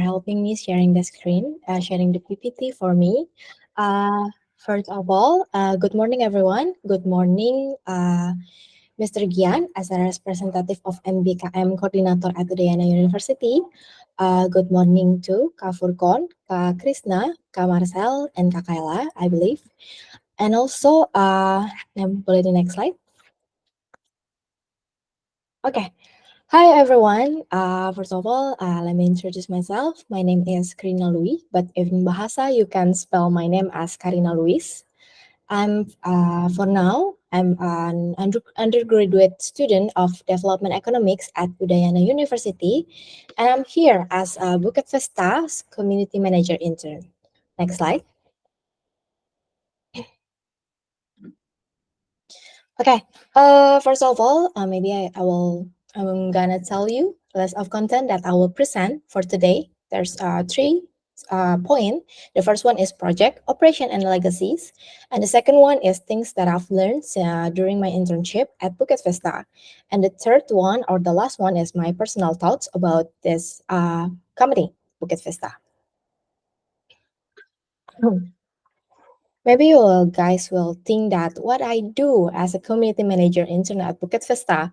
helping me sharing the screen, sharing the PPT for me. First of all, good morning, everyone. Good morning, Mr. Gian, as a representative of MBKM coordinator at Udayana University. Good morning to Kak Furkon, Kak Krishna, Kak Marcel, and Kak Kayla, I believe. And also, boleh the next slide. Okay. Hi everyone. First of all, let me introduce myself. My name is Karina Louis, but in Bahasa you can spell my name as Karina Louis. For now I'm an undergraduate student of Development Economics at Udayana University, and I'm here as a Bukit Vesta's Community Manager intern. Next slide. Okay. First of all, maybe I'm gonna tell you the list of content that I will present for today. There's three point. The first one is project operation and legacies, and the second one is things that I've learned during my internship at Bukit Vesta, and the third one or the last one is my personal thoughts about this company, Bukit Vesta. Maybe you guys will think that what I do as a community manager intern at Bukit Vesta.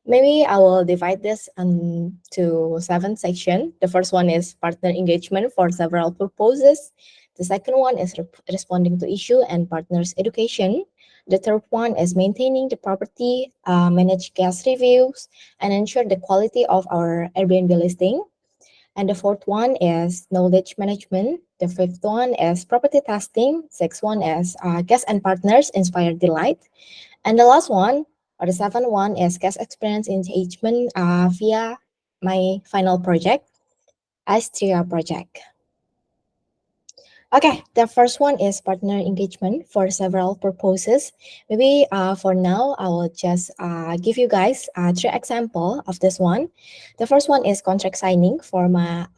Maybe I will divide this into 7 sections. The first one is partner engagement for several purposes. The second one is responding to issue and partners education. The third one is maintaining the property, manage guest reviews, and ensure the quality of our Airbnb listing. And the fourth one is knowledge management. The fifth one is property testing. Sixth one is guest and partners inspire delight. And the last one, or the seventh one, is guest experience engagement via my final project, Astria project. Okay, the first one is partner engagement for several purposes. Maybe for now, I will just give you guys three example of this one. The first one is contract signing for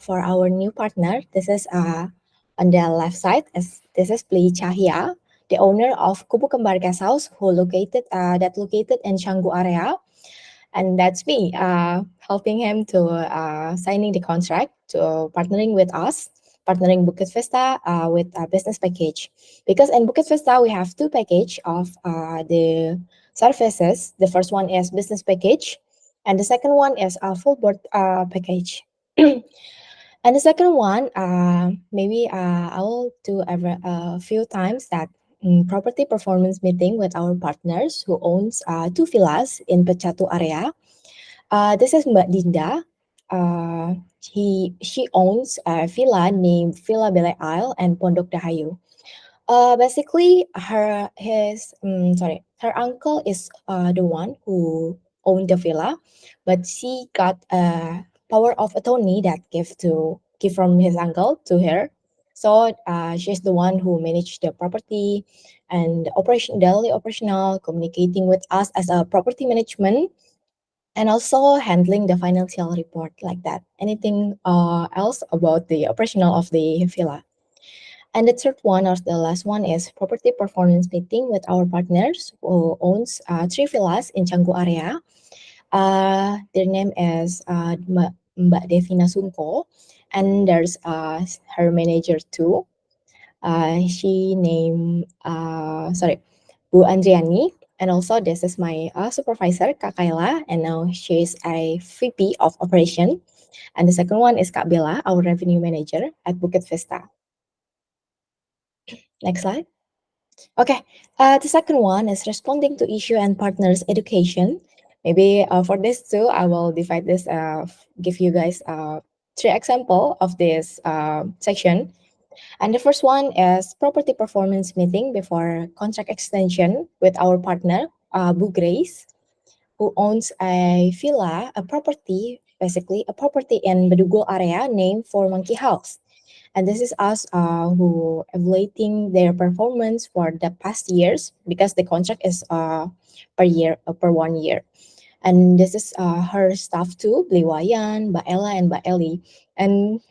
our new partner. This is on the left side. This is Pli Cahya, the owner of Kubu Kembar Guest House, who located in Canggu area, and that's me helping him to signing the contract to partnering with us, partnering Bukit Vesta with a business package, because in Bukit Vesta we have two package of the services. The first one is business package, and the second one is a full board package. And the second one, maybe I will do a few times that property performance meeting with our partners who owns two villas in Pecatu area. This is Mbak Dinda. She owns a villa named Villa Bele Isle and Pondok Dahayu. Basically, her uncle is the one who owned the villa, but she got a power of attorney that give from his uncle to her. So she's the one who managed the property and daily operational, communicating with us as a property management, and also handling the financial report like that. Anything else about the operational of the villa? And the third one or the last one is property performance meeting with our partners who owns three villas in Canggu area. Their name is Mbak Devina Sungko, and there's her manager too. She named Bu Andriani, and also this is my supervisor Kak Kayla, and now she's a VP of operation. And the second one is Kak Bella, our revenue manager at Bukit Vista. Next slide. Okay, the second one is responding to issue and partners education. Maybe for this too, I will divide this, give you guys three example of this section. And the first one is property performance meeting before contract extension with our partner, Bu Grace, who owns a villa, a property, basically a property in Bedugul area named for Monkey House. And this is us who evaluating their performance for the past years, because the contract is per year, per 1 year. And this is her staff too, Bliwayan, Mbak Ella, and Mbak Ellie. And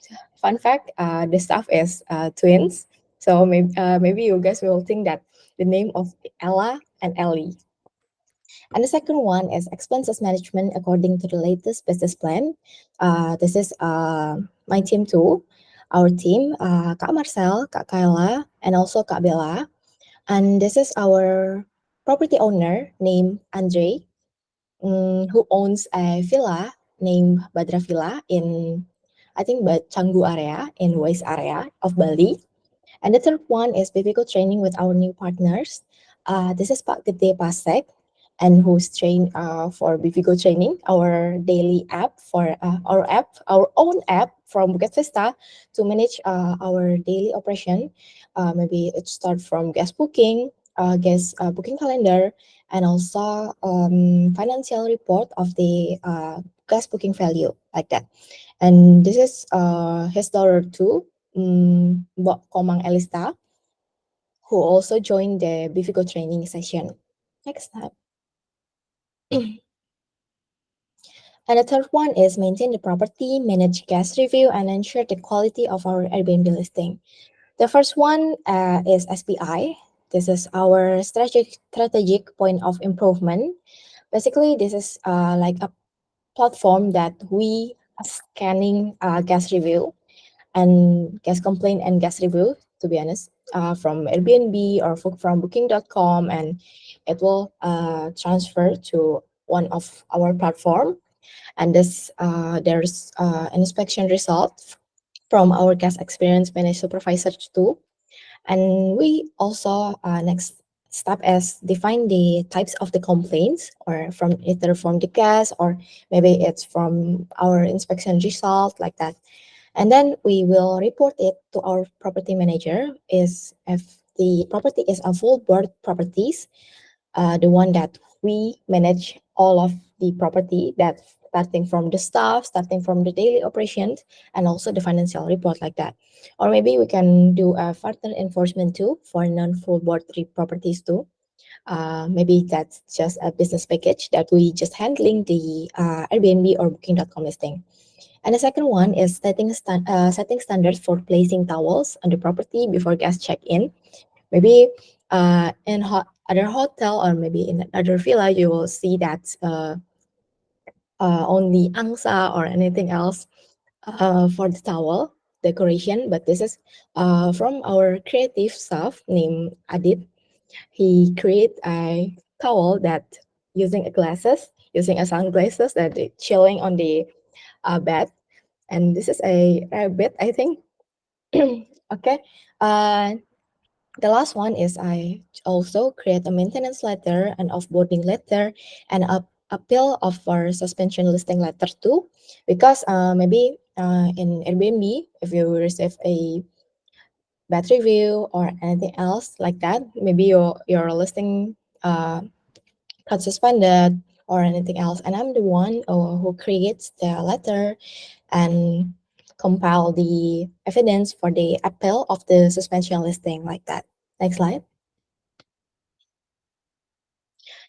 fun fact, the staff is twins. So maybe you guys will think that the name of Ella and Ellie. And the second one is expenses management according to the latest business plan. This is my team too. Our team, Kak Marcel, Kak Kayla, and also Kak Bella. And this is our property owner named Andre, who owns a villa named Badra Villa in, I think, Canggu area in West area of Bali. And the third one is Bibigo training with our new partners. This is Pak Gede Pasek, and who's trained for Bibigo training, our daily app for our own app from Bukit Vista to manage our daily operation. Maybe it start from guest booking, guest booking calendar, and also financial report of the guest booking value like that. And this is his daughter too, Mbok Komang Elista, who also joined the Bifigo training session. Next slide. And the third one is maintain the property, manage guest review, and ensure the quality of our Airbnb listing. The first one is SPI. This is our strategic point of improvement. Basically, this is like a platform that we are scanning guest review and guest complaint and guest review, to be honest, from Airbnb or from booking.com, and it will transfer to one of our platform. And this there's an inspection result from our guest experience managed supervisor too. And we also next step is define the types of the complaints, or from either from the guest or maybe it's from our inspection result like that. And then we will report it to our property manager. Is if the property is a full board properties, the one that we manage all of the property, that starting from the staff, starting from the daily operations, and also the financial report like that. Or maybe we can do a further enforcement too for non-full board three properties too. Maybe that's just a business package that we just handling the Airbnb or Booking.com listing. And the second one is setting standards for placing towels on the property before guests check in. Maybe in other hotel or maybe in other villa, you will see that only angsa or anything else for the towel decoration. But this is from our creative staff named Adit. He create a towel that using a glasses, using a sunglasses that it chilling on the bed. And this is a rabbit, I think. Okay. Uh, the last one is I also create a maintenance letter, an offboarding letter, and a appeal of our suspension listing letter too, because maybe in Airbnb, if you receive a bad review or anything else like that, maybe your listing got suspended or anything else, and I'm the one who creates the letter and compile the evidence for the appeal of the suspension listing like that. Next slide.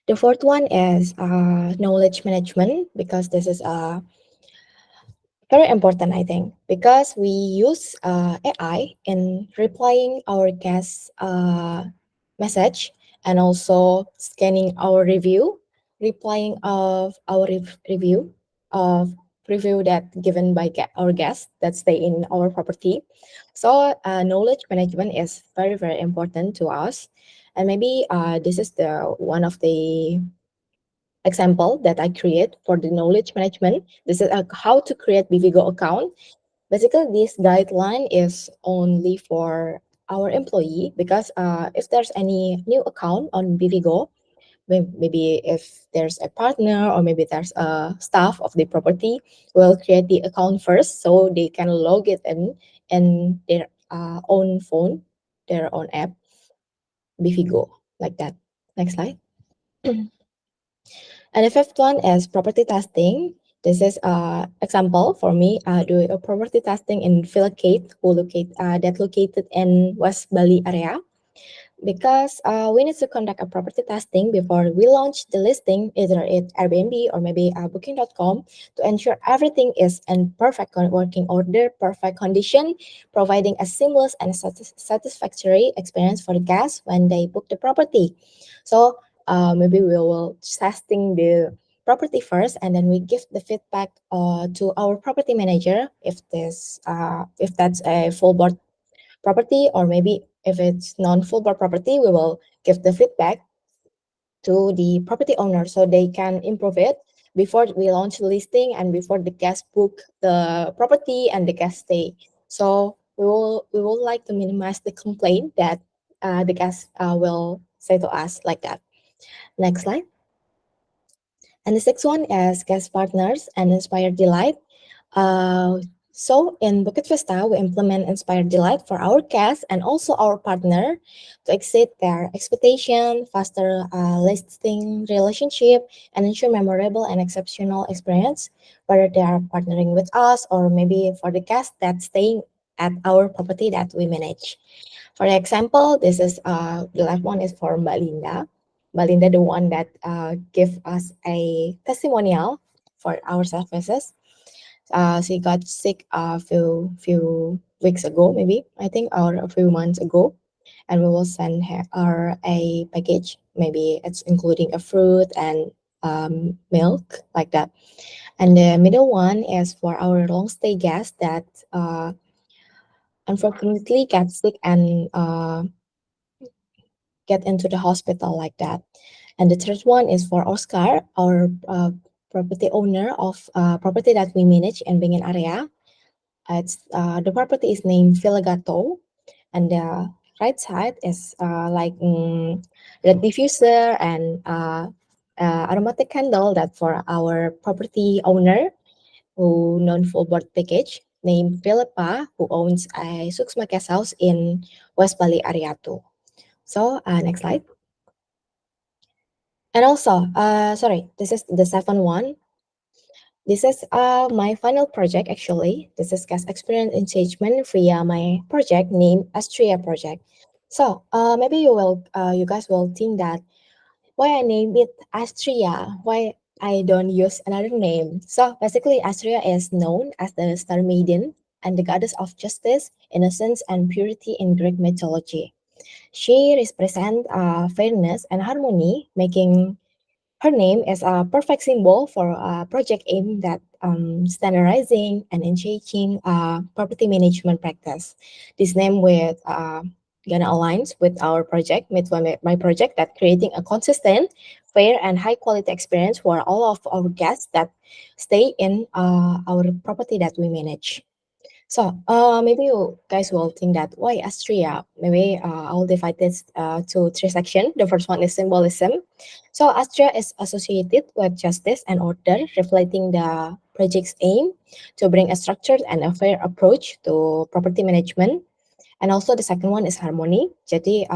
The fourth one is knowledge management, because this is very important, I think, because we use AI in replying our guest message, and also scanning our review, replying of our review of review that given by our guests that stay in our property. So knowledge management is very important to us, and maybe this is the one of the example that I create for the knowledge management. This is how to create Bivigo account. Basically, this guideline is only for our employee, because if there's any new account on Bivigo, maybe if there's a partner or maybe there's a staff of the property, we'll create the account first so they can log it in their own phone, their own app, Bivigo, like that. Next slide. And the fifth one is property testing. This is example for me doing a property testing in Villa Kate, that located in West Bali area, because we need to conduct a property testing before we launch the listing, either at Airbnb or maybe Booking.com, to ensure everything is in perfect working order, perfect condition, providing a seamless and satisfactory experience for the guests when they book the property. So maybe we will testing the property first, and then we give the feedback to our property manager if that's a full board property, or maybe if it's non-full board property, we will give the feedback to the property owner so they can improve it before we launch the listing and before the guest book the property and the guest stay. So we will like to minimize the complaint that the guest will say to us like that. Next slide. And the sixth one is guest partners and inspired delight. Uh, so in Bukit Vista, we implement Inspired Delight for our guests and also our partner to exceed their expectation, foster a lasting relationship, and ensure memorable and exceptional experience, whether they are partnering with us or maybe for the guests that staying at our property that we manage. For example, this is the last one is for Mbak Linda. Mbak Linda, the one that gave us a testimonial for our services. She got sick a few weeks ago, maybe I think, or a few months ago, and we will send her a package. Maybe it's including a fruit and milk like that. And the middle one is for our long stay guest that unfortunately got sick and get into the hospital like that. And the third one is for Oscar, our property owner of property that we manage in Bengen area. It's the property is named Villagato, and the right side is like red diffuser and aromatic candle that for our property owner who known for board package named Philippa, who owns a Suksma Guest House in West Bali area too. So next slide. And also, sorry, this is the seventh one. This is my final project actually. This is guest experience engagement via my project named Astria Project. So maybe you guys will think that why I named it Astria, why I don't use another name. So basically, Astria is known as the Star Maiden and the goddess of justice, innocence, and purity in Greek mythology. She represents fairness and harmony, making her name is a perfect symbol for a project aimed at standardizing and engaging property management practice. This name with gonna aligns with our project, with my project, that creating a consistent, fair, and high quality experience for all of our guests that stay in our property that we manage. So, maybe you guys will think that why Astria? Maybe I'll divide this to three sections. The first one is symbolism. So, Astria is associated with justice and order, reflecting the project's aim to bring a structured and a fair approach to property management. And also, the second one is harmony. Jadi,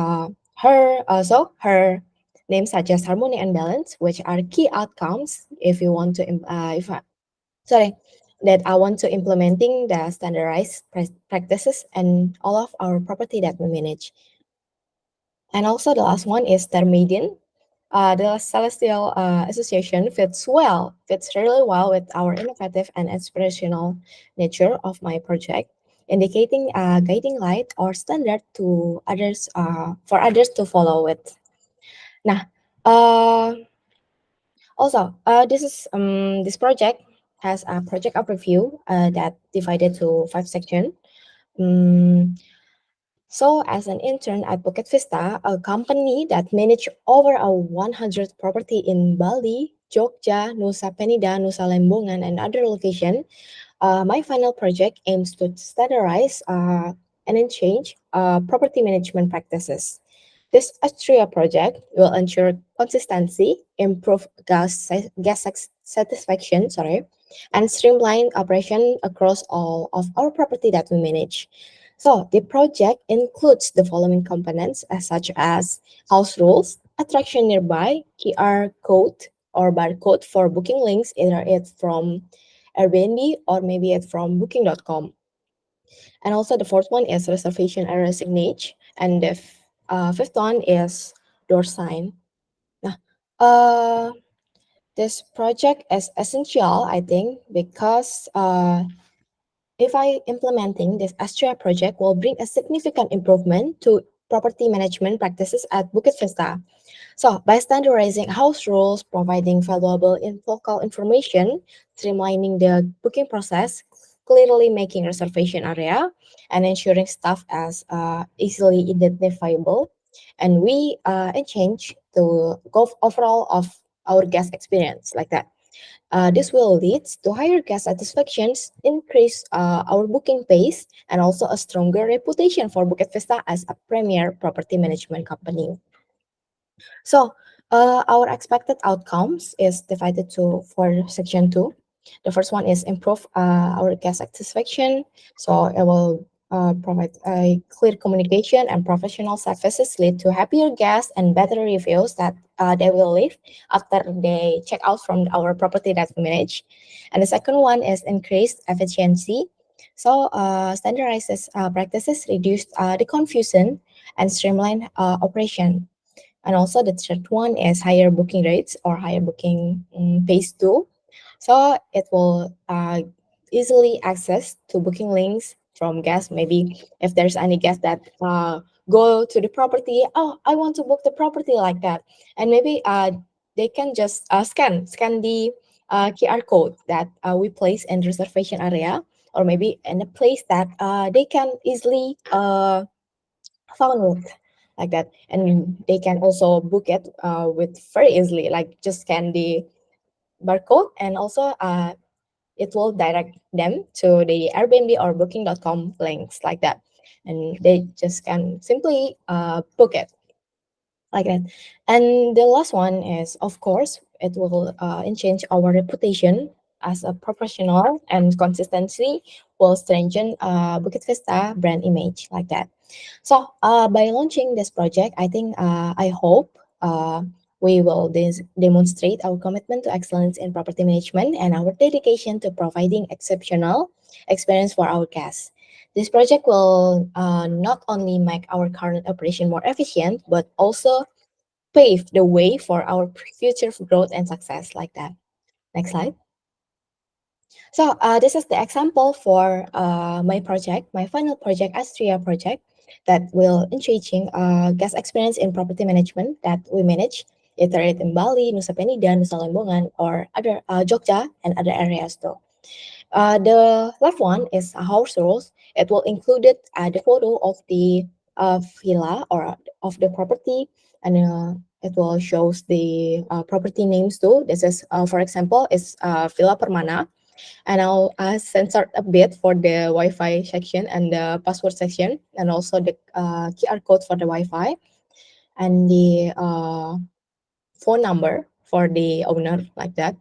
her name suggests harmony and balance, which are key outcomes if you want to if sorry, that I want to implementing the standardized practices and all of our property that we manage. And also the last one is Thermedian. The Celestial Association fits really well with our innovative and inspirational nature of my project, indicating a guiding light or standard to others for others to follow it. Nah, uh, also, this project has a project overview that divided to five sections. Um, so, as an intern at Bukit Vista, a company that manage over a 100 property in Bali, Jogja, Nusa Penida, Nusa Lembongan, and other locations, my final project aims to standardize and then change property management practices. This Astria project will ensure consistency, improve guest satisfaction, and streamline operation across all of our property that we manage. So the project includes the following components such as house rules, attraction nearby, QR code or barcode for booking links, either it's from Airbnb or maybe it's from booking.com. And also the fourth one is reservation area signage. And the fifth one is door sign. Nah, uh, this project is essential, I think, because if I implementing this Astria project will bring a significant improvement to property management practices at Bukit Vista. So, by standardizing house rules, providing valuable local information, streamlining the booking process, clearly making reservation area, and ensuring staff as easily identifiable, and we change the overall of our guest experience like that. This will lead to higher guest satisfactions, increase our booking pace, and also a stronger reputation for Bukit Vista as a premier property management company. So, our expected outcomes is divided to for section two. The first one is improve our guest satisfaction. So, it will provide a clear communication and professional services lead to happier guests and better reviews that they will leave after they check out from our property that we manage. And the second one is increased efficiency. So, standardizes practices reduce the confusion and streamline operation. And also the third one is higher booking rates or higher booking pace too. So it will easily access to booking links from guests. Maybe if there's any guest that go to the property, oh, I want to book the property like that, and maybe they can just scan the QR code that we place in reservation area, or maybe in a place that they can easily found like that, and they can also book it with very easily, like just scan the barcode, and also it will direct them to the Airbnb or booking.com links like that, and they just can simply book it like that. And the last one is, of course, it will change our reputation as a professional, and consistency will strengthen Bukit Vista brand image like that. So, by launching this project, I think I hope we will demonstrate our commitment to excellence in property management and our dedication to providing exceptional experience for our guests. This project will not only make our current operation more efficient, but also pave the way for our future growth and success like that. Next slide. So this is the example for my project, my final project, Astria project, that will enriching guest experience in property management that we manage, either it in Bali, Nusa Penida, Nusa Lembongan, or other Jogja and other areas too. The left one is a house rules. It will include the photo of the villa or of the property, and it will shows the property names too. This is, for example, is Villa Permana, and I'll censor a bit for the Wi-Fi section and the password section, and also the QR code for the Wi-Fi, and the phone number for the owner like that,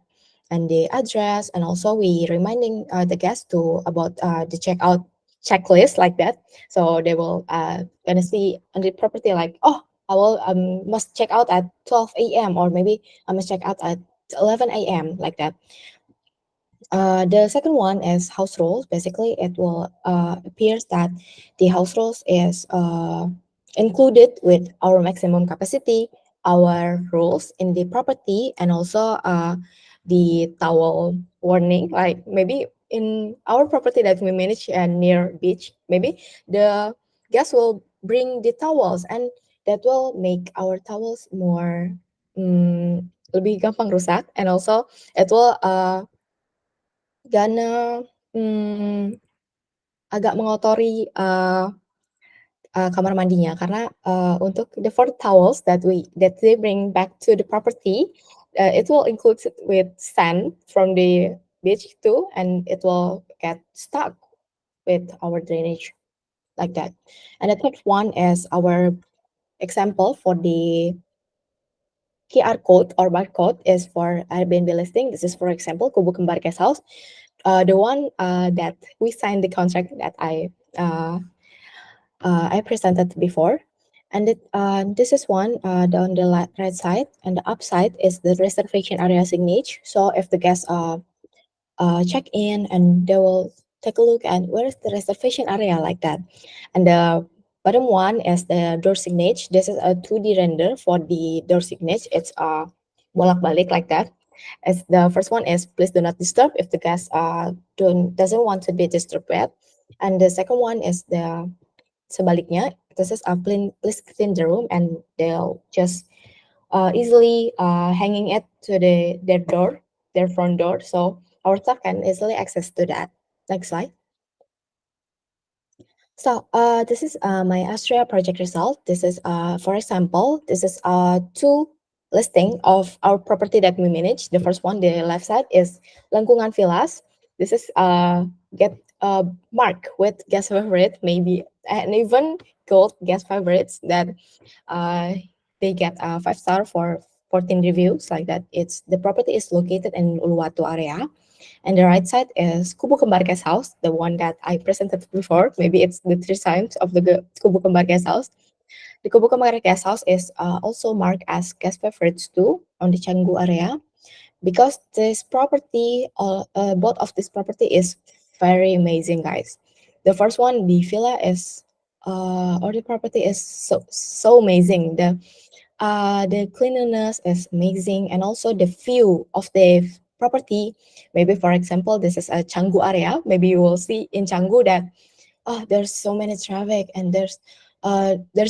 and the address, and also we reminding the guests to about the checkout checklist like that, so they will gonna see on the property like, oh, I will must check out at 12 a.m. or maybe I must check out at 11 a.m. like that. The second one is house rules. Basically, it will appears that the house rules is included with our maximum capacity, our rules in the property, and also the towel warning. Like maybe in our property that we manage near beach, maybe the guests will bring the towels, and that will make our towels more lebih gampang rusak, and also it will gonna agak mengotori kamar mandinya, karena untuk the four towels that they bring back to the property, it will include with sand from the beach too, and it will get stuck with our drainage like that. And the third one is our example for the QR code or barcode is for Airbnb listing. This is, for example, Kubu Kembar Guest House. The one that we signed the contract that I presented before. And this is one on the right side, and the upside is the reservation area signage. So if the guests check in, and they will take a look and where is the reservation area like that. And the bottom one is the door signage. This is a 2D render for the door signage. It's bolak-balik like that. As the first one is please do not disturb if the guest doesn't want to be disturbed. And the second one is the sebaliknya, this is a please clean the room, and they'll just easily hanging it to their door, their front door. So our staff can easily access to that. Next slide. So this is my Astria project result. This is, for example, this is two listing of our property that we manage. The first one, the left side, is Lengkungan Villas. This is get mark with guest favorite, maybe, and even gold guest favorites that uh, they get a 5 star for 14 reviews like that. It's the property is located in Uluwatu area, and the right side is Kubu Kembar Guest House, the one that I presented before. Maybe it's the three times of the Kubu Kembar Guest House. The Kubu Kembar Guest House is also marked as guest favorites too on the Canggu area, because this property, both of this property is very amazing, guys. The first one, the villa is, or the property is so amazing. The cleanliness is amazing, and also the view of the property. Maybe, for example, this is a Canggu area. Maybe you will see in Canggu that, there's so many traffic, and there's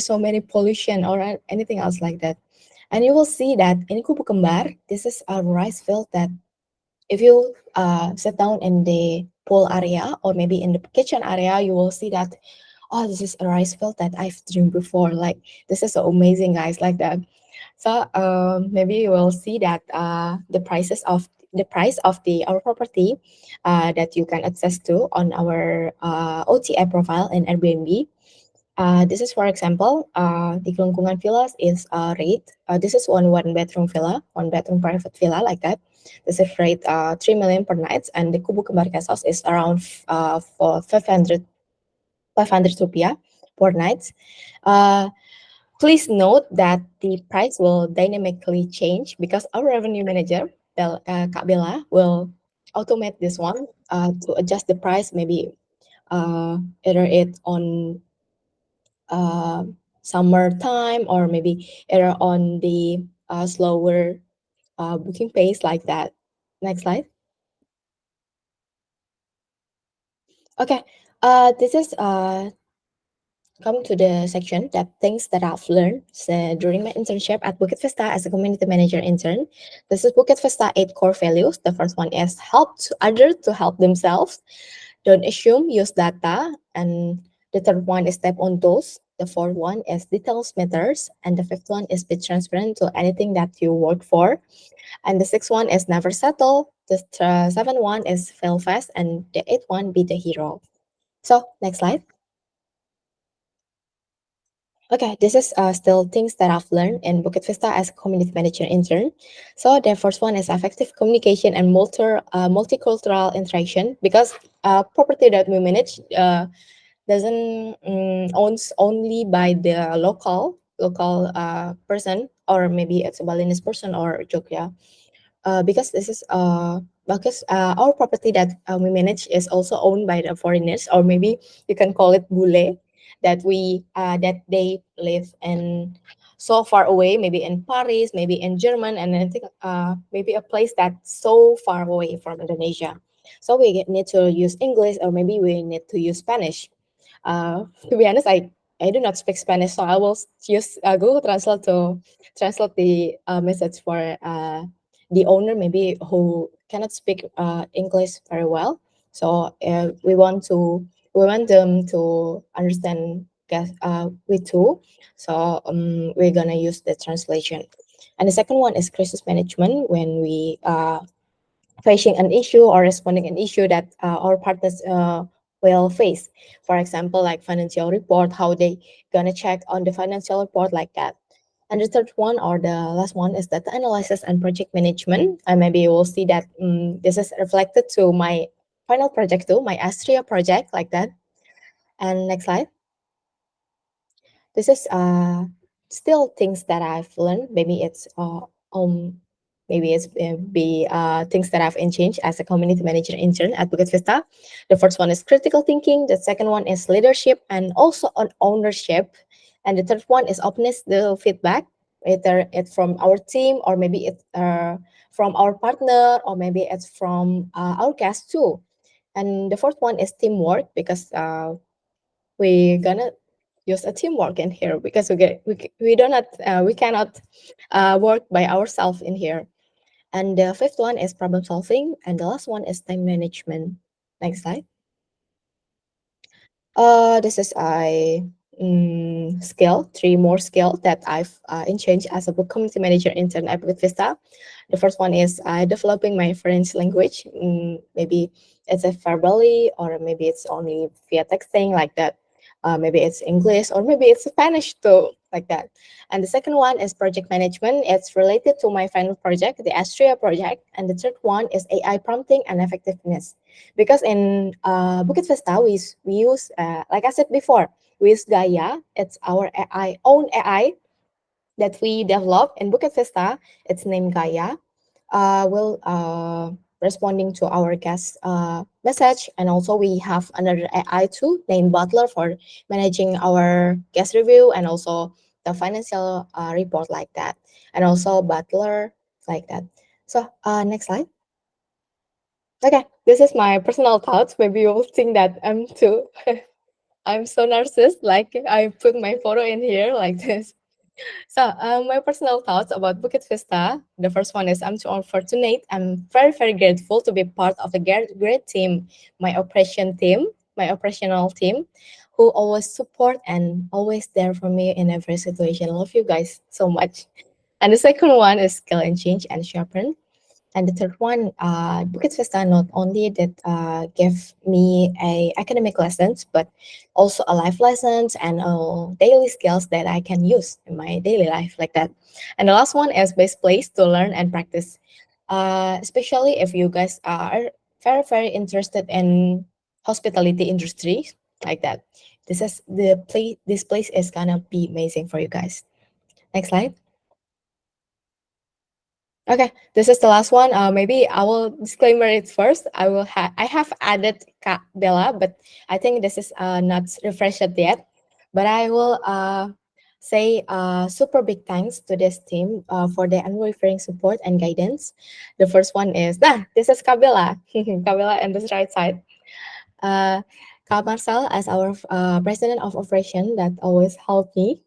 so many pollution or anything else like that. And you will see that in Kubu Kembar, this is a rice field that if you sit down in the pool area or maybe in the kitchen area, you will see that, oh, this is a rice field that I've dreamed before. Like, this is so amazing, guys, like that. So maybe you will see that the price of the our property that you can access to on our OTA profile in Airbnb. This is, for example, the Kelungkungan Villas is rate. This is one bedroom villa, one bedroom private villa like that. This is rate 3 million per night, and the Kubu Kembar Guest House is around for 500 rupiah per night. Uh, Please note that the price will dynamically change because our revenue manager, Kak Bella, will automate this one to adjust the price, maybe either it on uh, summertime or maybe either on the slower booking pace like that. Next slide. Okay, this is come to the section that things that I've learned during my internship at Bukit Vista as a community manager intern. This is Bukit Vista 8 core values. The first one is help to others to help themselves. Don't assume, use data. And the third one is step on those. The fourth one is details matters. And the fifth one is be transparent to anything that you work for. And the sixth one is never settle. The seventh one is fail fast. And the eighth one, be the hero. So next slide. Okay, this is still things that I've learned in Bukit Vista as a community manager intern. So the first one is effective communication and multicultural interaction, because property that we manage doesn't owns only by the local person, or maybe it's a Balinese person or Jogja, because this is because our property that we manage is also owned by the foreigners, or maybe you can call it bule, that they live in so far away, maybe in Paris, maybe in German, and I think maybe a place that's so far away from Indonesia. So we need to use English, or maybe we need to use Spanish. To be honest, I do not speak Spanish, so I will use Google Translate to translate the message for the owner, maybe who cannot speak English very well. So we want them to understand we too. So we're gonna use the translation. And the second one is crisis management, when we facing an issue or responding an issue that our partners will face. For example, like financial report, how they gonna check on the financial report like that. And the third one, or the last one, is data analysis and project management. And maybe you will see that this is reflected to my final project too, my Astria project like that. And next slide. This is still things that I've learned. Maybe it's be things that I've changed as a community manager intern at Bukit Vista. The first one is critical thinking. The second one is leadership and also on ownership. And the third one is openness to feedback, either it's from our team, or maybe it's from our partner, or maybe it's from our guests too. And the fourth one is teamwork, because we're gonna use a teamwork in here because we do not we cannot work by ourselves in here. And the fifth one is problem solving, and the last one is time management. Next slide. This is a skill, three more skill that I've changed as a book community manager intern at Book Vista. The first one is developing my French language. Maybe it's a verbally, or maybe it's only via texting like that. Maybe it's English, or maybe it's Spanish too, like that. And the second one is project management. It's related to my final project, the Astria project. And the third one is AI prompting and effectiveness. Because in Bukit Vista, we use, like I said before, we use Gaia. It's our AI, own AI that we develop in Bukit Vista. It's named Gaia. Will responding to our guest message, and also we have another AI too named Butler for managing our guest review and also the financial report like that, and also Butler like that. So next slide. Okay, this is my personal thoughts. Maybe you will think that I'm too, I'm so narcissist. Like I put my photo in here like this. So, my personal thoughts about Bukit Vista. The first one is I'm so fortunate. I'm very, very grateful to be part of a great team, my operation team, my operational team, who always support and always there for me in every situation. I love you guys so much. And the second one is skill and change and sharpen. And the third one, Bukit Vista not only that gave me a academic lessons, but also a life lessons and daily skills that I can use in my daily life like that. And the last one is best place to learn and practice, especially if you guys are very very interested in hospitality industry like that. This is the place. This place is gonna be amazing for you guys. Next slide. Okay, this is the last one. Maybe I will disclaimer it first. I have added Kak Bella, but I think this is not refreshed yet. But I will say super big thanks to this team for their unwavering support and guidance. The first one is this is Kabela, Kabela on this right side. Uh, Kak Marcel as our president of operation that always helped me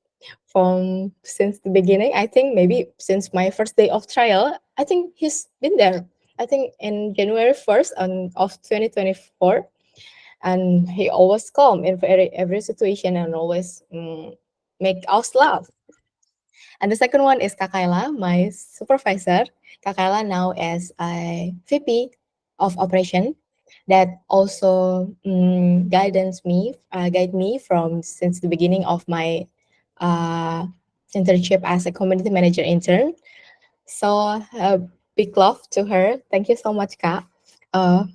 from since the beginning. I think maybe since my first day of trial, I think he's been there. I think in January 1st of 2024, and he always calm in every situation and always make us laugh. And the second one is Kakaila, my supervisor. Kakaila now as a VP of operation that also guide me from since the beginning of my uh, internship as a community manager intern. So big love to her. Thank you so much, Kak. Uh,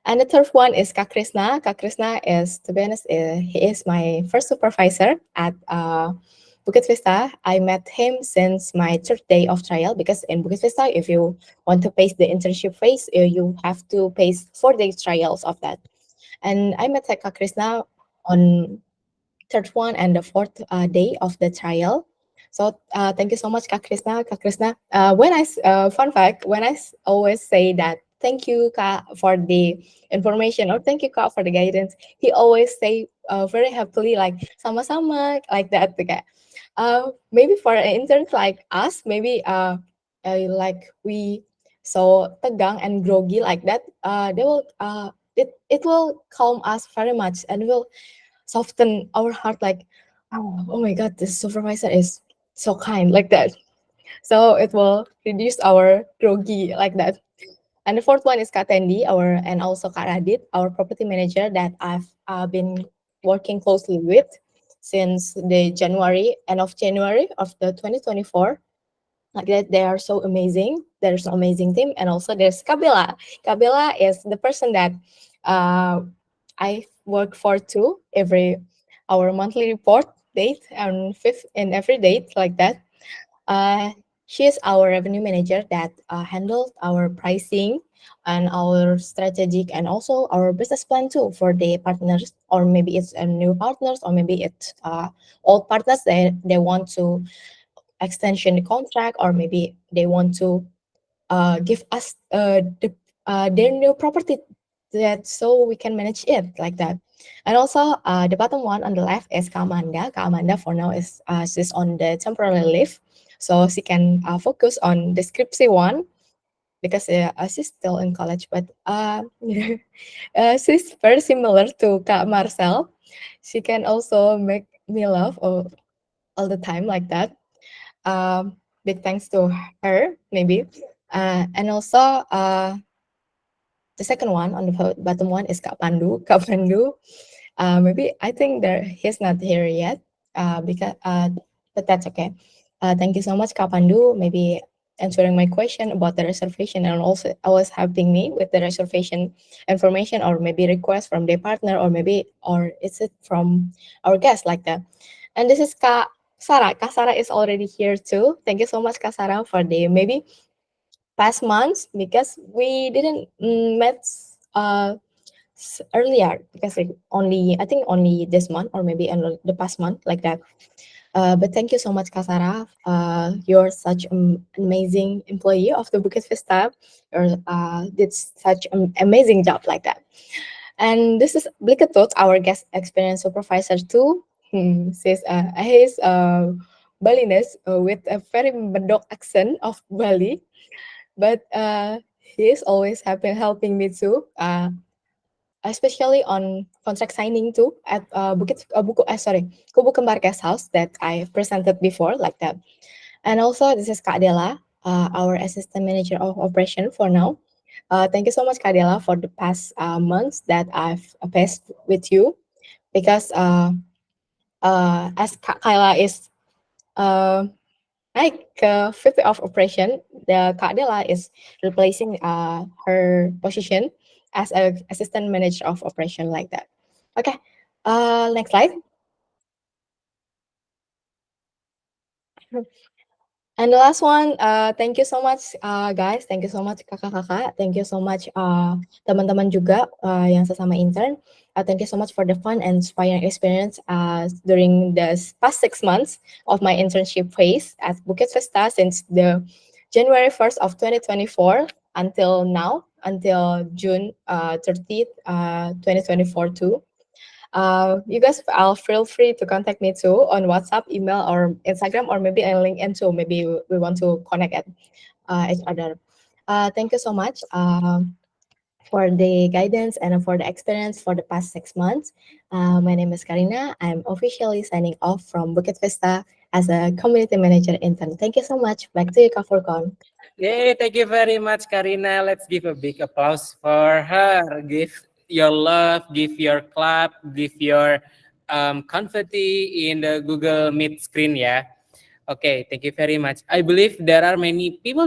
and the third one is Kak Krishna. Kak Krishna is, to be honest, he is my first supervisor at Bukit Vista. I met him since my third day of trial because in Bukit Vista, if you want to pace the internship phase, you have to pace 4 day trials of that. And I met Kak Krishna on third one and the fourth day of the trial. So thank you so much, Kak Krishna. Kak Krishna, fun fact, when always say that thank you, Kak, for the information or thank you, Kak, for the guidance, he always say very happily like sama-sama like that. Okay. Maybe for interns like us, maybe like we so tegang and groggy like that, they will it will calm us very much and will soften our heart like, oh my god, this supervisor is so kind like that. So it will reduce our groggy like that. And the fourth one is Kak Tendi, our and also Kak Radit, our property manager that I've been working closely with since the January, end of January of the 2024. Like that, they are so amazing. There's an amazing team, and also there's Kabila. Kabila is the person that I work for too. Every our monthly report date and fifth in every date like that. Uh, she is our revenue manager that handles our pricing and our strategic and also our business plan too for the partners, or maybe it's new partners, or maybe it's old partners they want to extension the contract, or maybe they want to give us their new property that so we can manage it like that. And also, the bottom one on the left is Kak Amanda. Kak Amanda for now is she's on the temporary leave, so she can focus on the scriptsy one because she's still in college. But she's very similar to Kak Marcel. She can also make me laugh all the time like that. Big thanks to her, maybe. And also, the second one on the bottom one is Kak Pandu. Kak Pandu, maybe I think that he's not here yet, because but that's okay. Thank you so much, Kak Pandu. Maybe answering my question about the reservation and also always helping me with the reservation information or maybe request from their partner or is it from our guest like that. And this is Kak Sarah. Kak Sarah is already here too. Thank you so much, Kak Sarah, for the maybe past months because we didn't met uh, earlier because only I think only this month or maybe in the past month like that. But thank you so much, Kasara. You're such an amazing employee of the Bukit Vista. You did such an amazing job like that. And this is Bliketut, our guest experience supervisor too. He's Balinese with a very Medok accent of Bali, but he is always helping me too. Especially on contract signing too at Kubu Kembar Guest House that I presented before like that. And also this is Kak Dela, our assistant manager of operation for now. Thank you so much, Kak Dela, for the past months that I've passed with you because as Kak Kaila is uh, like VP of operation, the Kak Dela is replacing her position as a assistant manager of operation like that. Okay, next slide. And the last one, thank you so much guys, thank you so much kakak-kakak, thank you so much teman-teman juga yang sesama intern. Thank you so much for the fun and inspiring experience during the past 6 months of my internship phase at Bukit Vista since the January 1st of 2024 until now, until June 30th, 2024 too. You guys feel free to contact me too on WhatsApp, email, or Instagram, or maybe on LinkedIn too. Maybe we want to connect at each other. Thank you so much for the guidance and for the experience for the past 6 months. My name is Karina. I'm officially signing off from Bukit Vista as a community manager intern. Thank you so much. Back to you, Kak Furkon. Yay, thank you very much, Karina. Let's give a big applause for her. Give your love, give your clap, give your confetti in the Google Meet screen, yeah. Okay, thank you very much. I believe there are many people